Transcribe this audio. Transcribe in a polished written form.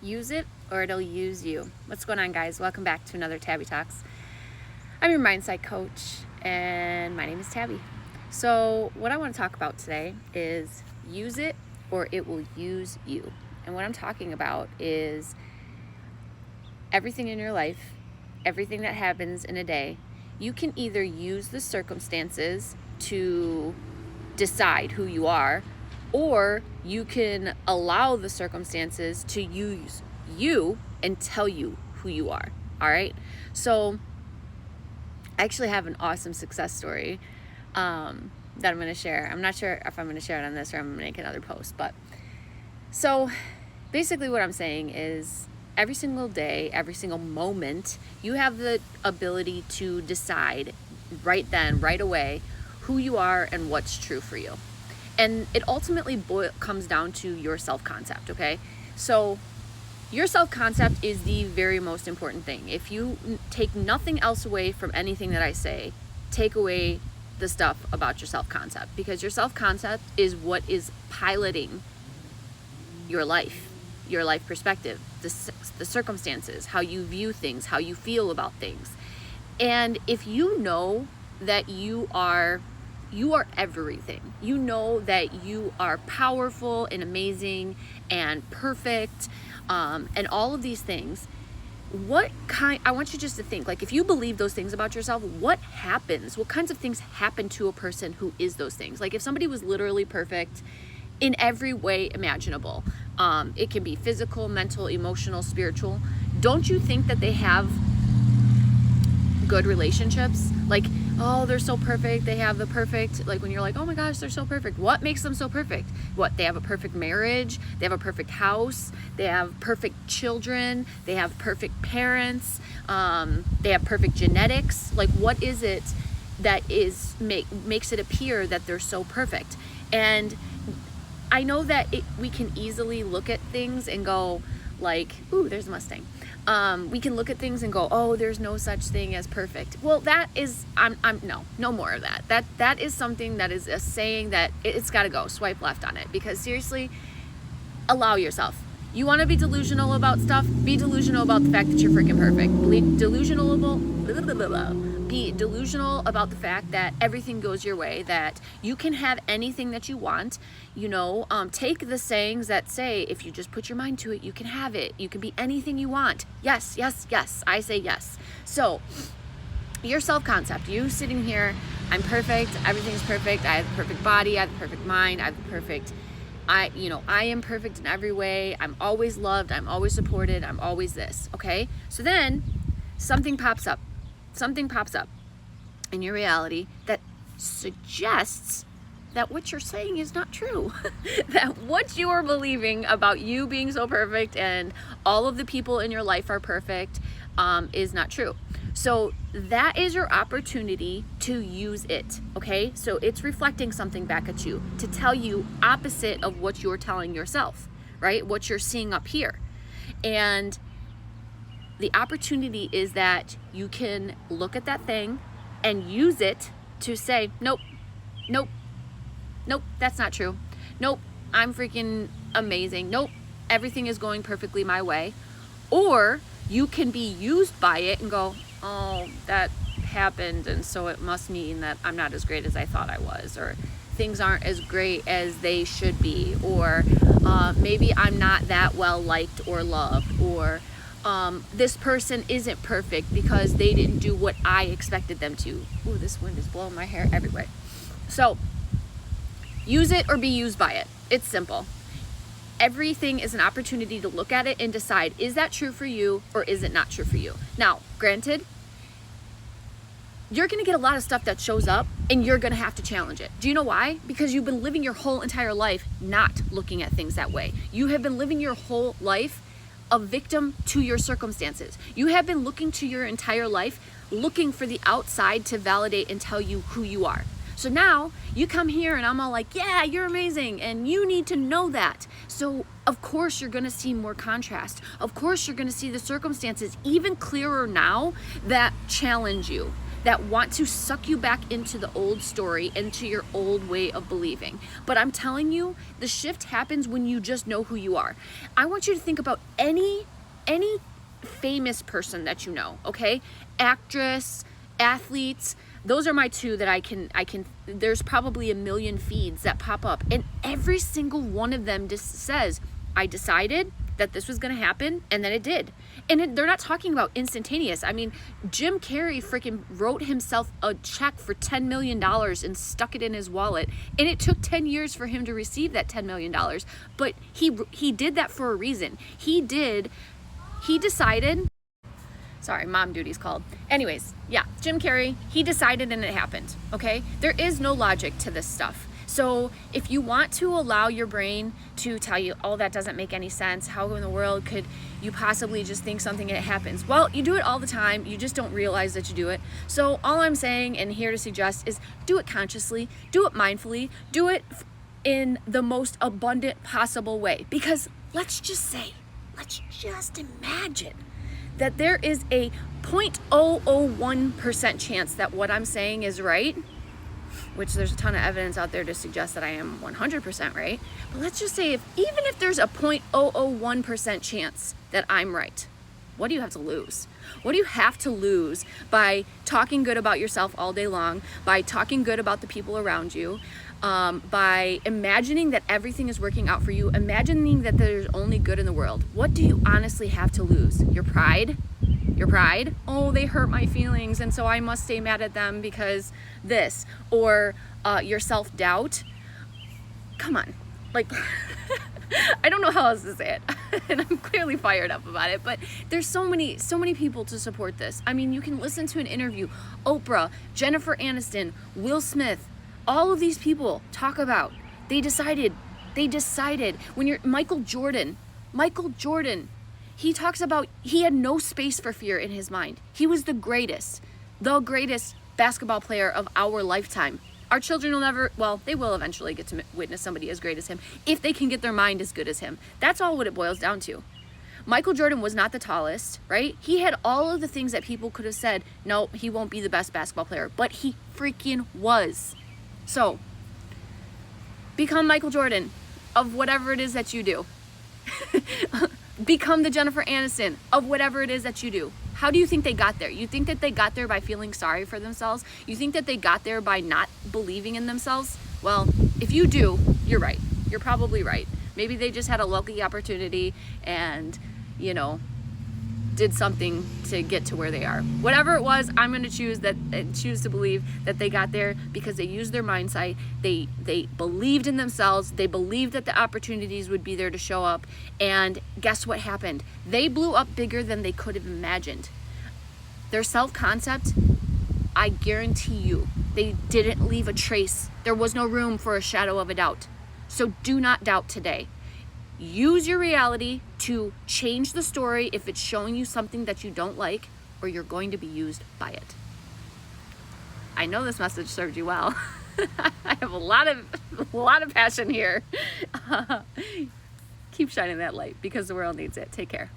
Use it or it'll use you. What's going on, guys? Welcome back to another Tabby Talks. I'm your mindset coach, and my name is Tabby. So what I want to talk about today is use it or it will use you. And what I'm talking about is everything in your life, everything that happens in a day, you can either use the circumstances to decide who you are, or you can allow the circumstances to use you and tell you who you are. All right. So I actually have an awesome success story that I'm going to share. I'm not sure if I'm going to share it on this or I'm going to make another post. But so basically what I'm saying is every single day, every single moment, you have the ability to decide right then, right away, who you are and what's true for you. And it ultimately comes down to your self-concept, okay? So your self-concept is the very most important thing. If you take nothing else away from anything that I say, take away the stuff about your self-concept, because your self-concept is what is piloting your life perspective, the circumstances, how you view things, how you feel about things. And if you know that you are everything. You know that you are powerful and amazing and perfect, and all of these things. I want you just to think, like, if you believe those things about yourself, what happens? What kinds of things happen to a person who is those things? Like, if somebody was literally perfect in every way imaginable, it can be physical, mental, emotional, spiritual. Don't you think that they have good relationships? Like, oh, they're so perfect, they have the perfect, like, when you're like, oh my gosh, they're so perfect, what makes them so perfect? What, they have a perfect marriage, they have a perfect house, they have perfect children, they have perfect parents, they have perfect genetics. Like, what is it that makes it appear that they're so perfect? And I know that we can easily look at things and go like, ooh, there's a Mustang. We can look at things and go, oh, there's no such thing as perfect. Well, that is, no more of that. That is something that is a saying that it's got to go. Swipe left on it, because seriously, allow yourself. You want to be delusional about stuff? Be delusional about the fact that you're freaking perfect. Be delusional about the fact that everything goes your way, that you can have anything that you want. Take the sayings that say, if you just put your mind to it, you can have it. You can be anything you want. Yes, yes, yes. I say yes. So your self-concept, you sitting here, I'm perfect. Everything's perfect. I have the perfect body. I have the perfect mind. I have the perfect... I am perfect in every way. I'm always loved. I'm always supported. I'm always this. Okay. So then something pops up in your reality that suggests that what you're saying is not true. That what you are believing about you being so perfect and all of the people in your life are perfect is not true. So that is your opportunity to use it, okay? So it's reflecting something back at you to tell you opposite of what you're telling yourself, right? What you're seeing up here. And the opportunity is that you can look at that thing and use it to say, nope, that's not true. Nope, I'm freaking amazing. Nope, everything is going perfectly my way. Or you can be used by it and go, oh, that happened, and so it must mean that I'm not as great as I thought I was, or things aren't as great as they should be, or maybe I'm not that well liked or loved, or this person isn't perfect because they didn't do what I expected them to. Ooh, this wind is blowing my hair everywhere. So use it or be used by it. It's simple. Everything is an opportunity to look at it and decide, is that true for you or is it not true for you? Now, granted, you're going to get a lot of stuff that shows up and you're going to have to challenge it. Do you know why? Because you've been living your whole entire life not looking at things that way. You have been living your whole life a victim to your circumstances. You have been looking to your entire life, looking for the outside to validate and tell you who you are. So now you come here and I'm all like, yeah, you're amazing. And you need to know that. So of course you're going to see more contrast. Of course you're going to see the circumstances even clearer now that challenge you, that want to suck you back into the old story, into your old way of believing. But I'm telling you, the shift happens when you just know who you are. I want you to think about any famous person that you know, okay? Actress, athletes, those are my two that I can there's probably a million feeds that pop up, and every single one of them just says, I decided that this was going to happen, and then it did. And they're not talking about instantaneous. I mean, Jim Carrey freaking wrote himself a check for $10 million and stuck it in his wallet, and it took 10 years for him to receive that $10 million. But he did that for a reason. He decided, sorry, mom duty's called. Anyways, yeah, Jim Carrey, he decided and it happened, okay? There is no logic to this stuff. So if you want to allow your brain to tell you, oh, that doesn't make any sense, how in the world could you possibly just think something and it happens? Well, you do it all the time, you just don't realize that you do it. So all I'm saying and here to suggest is do it consciously, do it mindfully, do it in the most abundant possible way. Because let's just imagine that there is a 0.001% chance that what I'm saying is right, which there's a ton of evidence out there to suggest that I am 100% right. But let's just say even if there's a 0.001% chance that I'm right, what do you have to lose? What do you have to lose by talking good about yourself all day long, by talking good about the people around you, by imagining that everything is working out for you, imagining that there's only good in the world? What do you honestly have to lose? Your pride? Your pride? Oh, they hurt my feelings, and so I must stay mad at them because this. Or your self-doubt. Come on. Like, I don't know how else to say it. And I'm clearly fired up about it, but there's so many people to support this. I mean, you can listen to an interview. Oprah, Jennifer Aniston, Will Smith, all of these people talk about, they decided when you're Michael Jordan, he talks about he had no space for fear in his mind. He was the greatest basketball player of our lifetime. Our children will never, well, they will eventually get to witness somebody as great as him if they can get their mind as good as him. That's all what it boils down to. Michael Jordan was not the tallest, right? He had all of the things that people could have said, no, he won't be the best basketball player, but he freaking was. So, become Michael Jordan of whatever it is that you do. Become the Jennifer Aniston of whatever it is that you do. How do you think they got there? You think that they got there by feeling sorry for themselves? You think that they got there by not believing in themselves? Well, if you do, you're right. You're probably right. Maybe they just had a lucky opportunity and, did something to get to where they are. Whatever it was, I'm going to choose to believe that they got there because they used their mindset. They believed in themselves. They believed that the opportunities would be there to show up. And guess what happened? They blew up bigger than they could have imagined. Their self-concept, I guarantee you, they didn't leave a trace. There was no room for a shadow of a doubt. So do not doubt today. Use your reality to change the story if it's showing you something that you don't like, or you're going to be used by it. I know this message served you well. I have a lot of passion here. Keep shining that light because the world needs it. Take care.